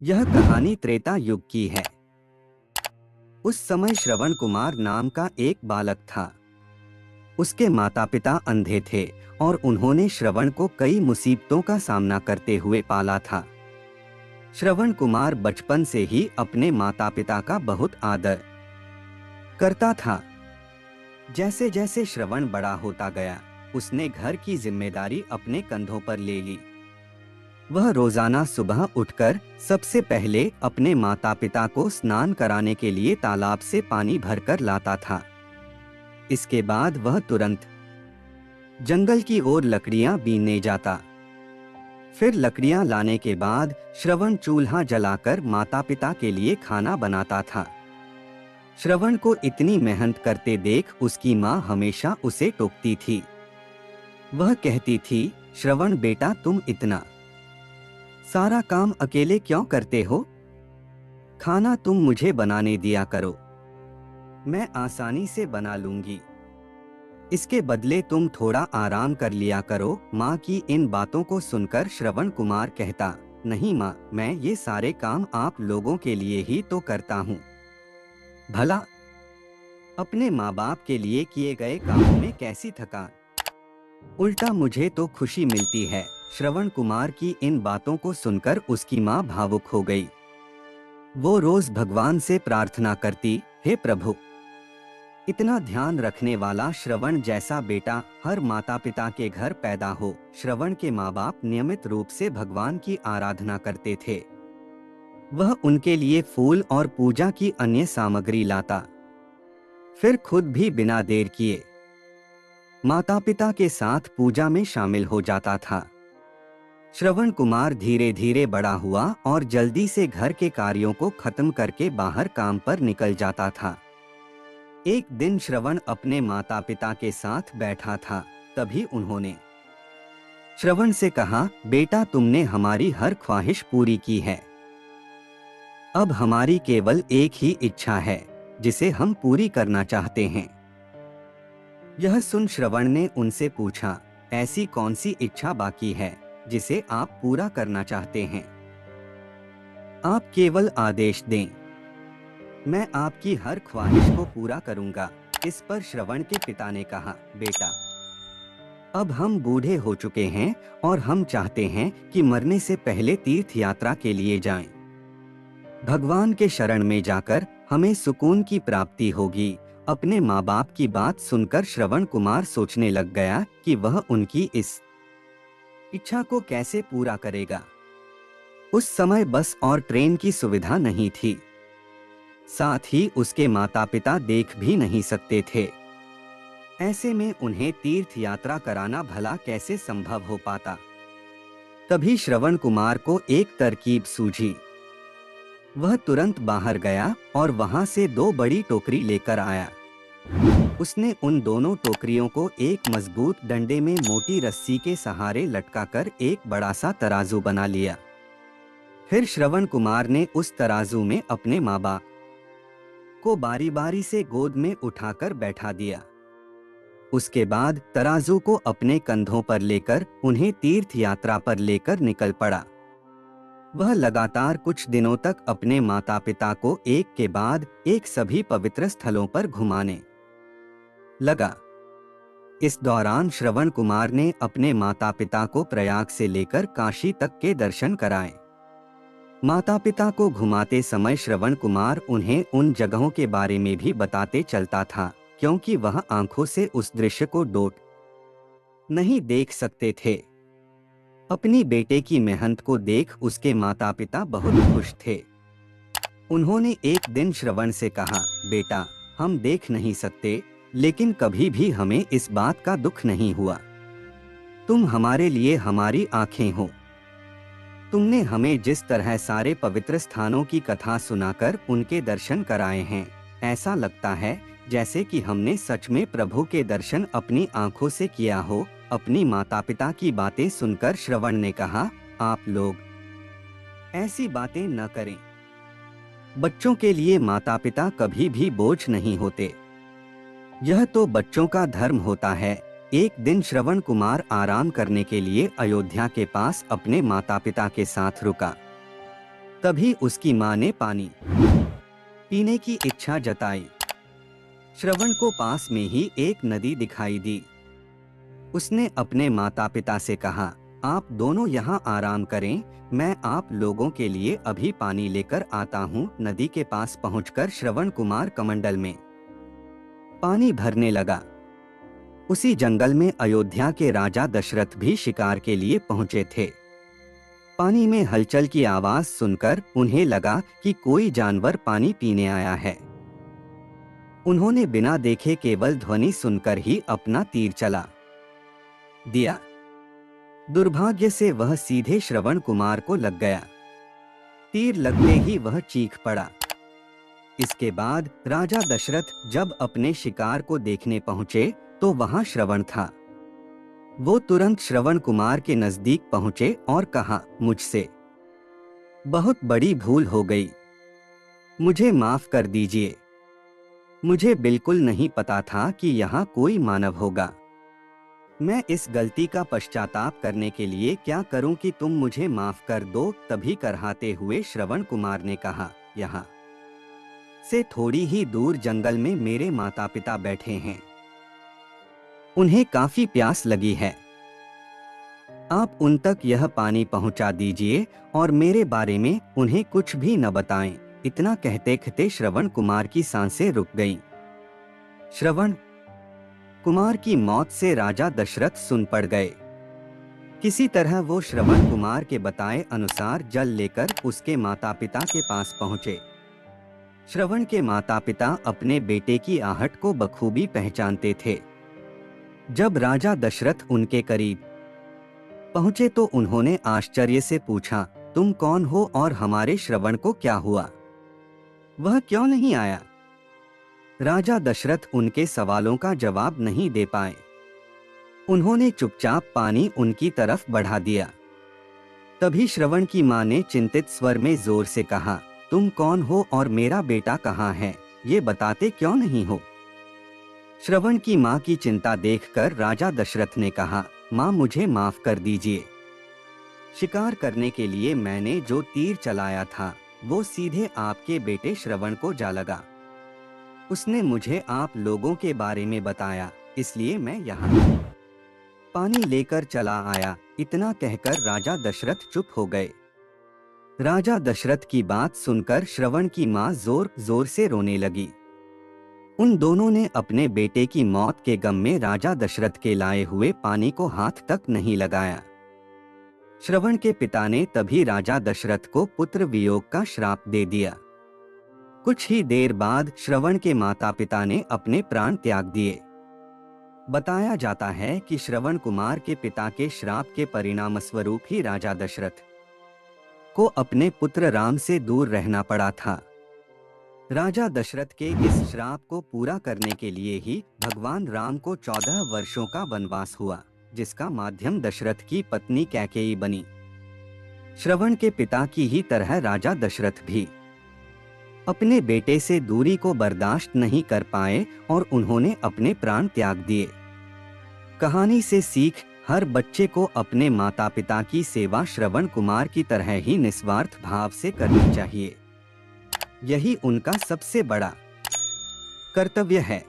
यह कहानी त्रेता युग की है। उस समय श्रवण कुमार नाम का एक बालक था। उसके माता पिता अंधे थे और उन्होंने श्रवण को कई मुसीबतों का सामना करते हुए पाला था। श्रवण कुमार बचपन से ही अपने माता पिता का बहुत आदर करता था। जैसे जैसे श्रवण बड़ा होता गया, उसने घर की जिम्मेदारी अपने कंधों पर ले ली। वह रोजाना सुबह उठकर सबसे पहले अपने माता पिता को स्नान कराने के लिए तालाब से पानी भरकर लाता था। इसके बाद वह तुरंत जंगल की ओर लकड़ियां बीनने जाता। फिर लकड़ियां लाने के बाद श्रवण चूल्हा जलाकर माता पिता के लिए खाना बनाता था। श्रवण को इतनी मेहनत करते देख उसकी माँ हमेशा उसे टोकती थी। वह कहती थी, श्रवण बेटा, तुम इतना सारा काम अकेले क्यों करते हो? खाना तुम मुझे बनाने दिया करो, मैं आसानी से बना लूंगी। इसके बदले तुम थोड़ा आराम कर लिया करो। माँ की इन बातों को सुनकर श्रवण कुमार कहता, नहीं माँ, मैं ये सारे काम आप लोगों के लिए ही तो करता हूँ। भला अपने माँ बाप के लिए किए गए कामों में कैसी थकान, उल्टा मुझे तो खुशी मिलती है। श्रवण कुमार की इन बातों को सुनकर उसकी माँ भावुक हो गई। वो रोज भगवान से प्रार्थना करती, हे प्रभु, इतना ध्यान रखने वाला श्रवण जैसा बेटा हर माता पिता के घर पैदा हो। श्रवण के माँ बाप नियमित रूप से भगवान की आराधना करते थे। वह उनके लिए फूल और पूजा की अन्य सामग्री लाता, फिर खुद भी बिना देर किए माता पिता के साथ पूजा में शामिल हो जाता था। श्रवण कुमार धीरे धीरे बड़ा हुआ और जल्दी से घर के कार्यों को खत्म करके बाहर काम पर निकल जाता था। एक दिन श्रवण अपने माता पिता के साथ बैठा था। तभी उन्होंने श्रवण से कहा, बेटा, तुमने हमारी हर ख्वाहिश पूरी की है। अब हमारी केवल एक ही इच्छा है जिसे हम पूरी करना चाहते हैं। यह सुन श्रवण ने उनसे पूछा, ऐसी कौन सी इच्छा बाकी है जिसे आप पूरा करना चाहते हैं? आप केवल आदेश दें, मैं आपकी हर ख्वाहिश को पूरा करूंगा। इस पर श्रवण के पिता ने कहा, बेटा, अब हम बूढ़े हो चुके हैं और हम चाहते हैं कि मरने से पहले तीर्थ यात्रा के लिए जाएं। भगवान के शरण में जाकर हमें सुकून की प्राप्ति होगी। अपने माँ बाप की बात सुनकर श्रवण कुमार सोचने लग गया कि वह उनकी इस इच्छा को कैसे पूरा करेगा। उस समय बस और ट्रेन की सुविधा नहीं थी, साथ ही उसके माता पिता देख भी नहीं सकते थे। ऐसे में उन्हें तीर्थ यात्रा कराना भला कैसे संभव हो पाता। तभी श्रवण कुमार को एक तरकीब सूझी। वह तुरंत बाहर गया और वहां से 2 बड़ी टोकरी लेकर आया। उसने उन दोनों टोकरियों को एक मजबूत डंडे में मोटी रस्सी के सहारे लटकाकर एक बड़ा सा तराजू बना लिया। फिर श्रवण कुमार ने उस तराजू में अपने माँ बाप को बारी बारी से गोद में उठाकर बैठा दिया। उसके बाद तराजू को अपने कंधों पर लेकर उन्हें तीर्थ यात्रा पर लेकर निकल पड़ा। वह लगातार कुछ दिनों तक अपने माता पिता को एक के बाद एक सभी पवित्र स्थलों पर घुमाने लगा। इस दौरान श्रवण कुमार ने अपने माता पिता को प्रयाग से लेकर काशी तक के दर्शन कराए। माता पिता को घुमाते समय श्रवण कुमार उन्हें उन जगहों के बारे में भी बताते चलता था, क्योंकि वह आंखों से उस दृश्य को डोट नहीं देख सकते थे। अपनी बेटे की मेहनत को देख उसके माता पिता बहुत खुश थे। उन्होंने एक दिन श्रवण से कहा, बेटा, हम देख नहीं सकते, लेकिन कभी भी हमें इस बात का दुख नहीं हुआ। तुम हमारे लिए हमारी आंखें हो। तुमने हमें जिस तरह सारे पवित्र स्थानों की कथा सुनाकर उनके दर्शन कराए हैं, ऐसा लगता है जैसे कि हमने सच में प्रभु के दर्शन अपनी आंखों से किया हो। अपनी माता पिता की बातें सुनकर श्रवण ने कहा, आप लोग ऐसी बातें न करें। बच्चों के लिए माता पिता कभी भी बोझ नहीं होते। यह तो बच्चों का धर्म होता है। एक दिन श्रवण कुमार आराम करने के लिए अयोध्या के पास अपने माता पिता के साथ रुका। तभी उसकी माँ ने पानी पीने की इच्छा जताई। श्रवण को पास में ही एक नदी दिखाई दी। उसने अपने माता पिता से कहा, आप दोनों यहाँ आराम करें, मैं आप लोगों के लिए अभी पानी लेकर आता हूँ। नदी के पास पहुंचकर श्रवण कुमार कमंडल में पानी भरने लगा। उसी जंगल में अयोध्या के राजा दशरथ भी शिकार के लिए पहुंचे थे। पानी में हलचल की आवाज सुनकर उन्हें लगा कि कोई जानवर पानी पीने आया है। उन्होंने बिना देखे केवल ध्वनि सुनकर ही अपना तीर चला दिया। दुर्भाग्य से वह सीधे श्रवण कुमार को लग गया। तीर लगते ही वह चीख पड़ा। इसके बाद राजा दशरथ जब अपने शिकार को देखने पहुंचे तो वहां श्रवण था। वो तुरंत श्रवण कुमार के नजदीक पहुंचे और कहा, मुझसे बहुत बड़ी भूल हो गई, मुझे माफ कर दीजिए। मुझे बिल्कुल नहीं पता था कि यहाँ कोई मानव होगा। मैं इस गलती का पश्चाताप करने के लिए क्या करूं कि तुम मुझे माफ कर दो। तभी करहाते हुए श्रवण कुमार ने कहा, यहाँ से थोड़ी ही दूर जंगल में मेरे माता पिता बैठे हैं, उन्हें काफी प्यास लगी है। आप उन तक यह पानी पहुंचा दीजिए और मेरे बारे में उन्हें कुछ भी न बताएं। इतना कहते कहते श्रवण कुमार की सांसें रुक गईं। श्रवण कुमार की मौत से राजा दशरथ सुन पड़ गए। किसी तरह वो श्रवण कुमार के बताए अनुसार जल लेकर उसके माता पिता के पास पहुंचे। श्रवण के माता पिता अपने बेटे की आहट को बखूबी पहचानते थे। जब राजा दशरथ उनके करीब पहुंचे तो उन्होंने आश्चर्य से पूछा, तुम कौन हो और हमारे श्रवण को क्या हुआ? वह क्यों नहीं आया? राजा दशरथ उनके सवालों का जवाब नहीं दे पाए। उन्होंने चुपचाप पानी उनकी तरफ बढ़ा दिया। तभी श्रवण की मां ने चिंतित स्वर में जोर से कहा, तुम कौन हो और मेरा बेटा कहाँ है? ये बताते क्यों नहीं हो? श्रवण की मां की चिंता देखकर राजा दशरथ ने कहा, मां मुझे माफ कर दीजिए। शिकार करने के लिए मैंने जो तीर चलाया था वो सीधे आपके बेटे श्रवण को जा लगा। उसने मुझे आप लोगों के बारे में बताया, इसलिए मैं यहाँ पानी लेकर चला आया। इतना कहकर राजा दशरथ चुप हो गए। राजा दशरथ की बात सुनकर श्रवण की मां जोर जोर से रोने लगी। उन दोनों ने अपने बेटे की मौत के गम में राजा दशरथ के लाए हुए पानी को हाथ तक नहीं लगाया। श्रवण के पिता ने तभी राजा दशरथ को पुत्र वियोग का श्राप दे दिया। कुछ ही देर बाद श्रवण के माता पिता ने अपने प्राण त्याग दिए। बताया जाता है कि श्रवण कुमार के पिता के श्राप के परिणाम स्वरूप ही राजा दशरथ को अपने पुत्र राम से दूर रहना पड़ा था। राजा दशरथ के इस श्राप को पूरा करने के लिए ही भगवान राम को 14 वर्षों का वनवास हुआ, जिसका माध्यम दशरथ की पत्नी कैकेयी बनी। श्रवण के पिता की ही तरह राजा दशरथ भी अपने बेटे से दूरी को बर्दाश्त नहीं कर पाए और उन्होंने अपने प्राण त्याग दिए। कहानी से सीख, हर बच्चे को अपने माता पिता की सेवा श्रवण कुमार की तरह ही निस्वार्थ भाव से करनी चाहिए। यही उनका सबसे बड़ा कर्तव्य है।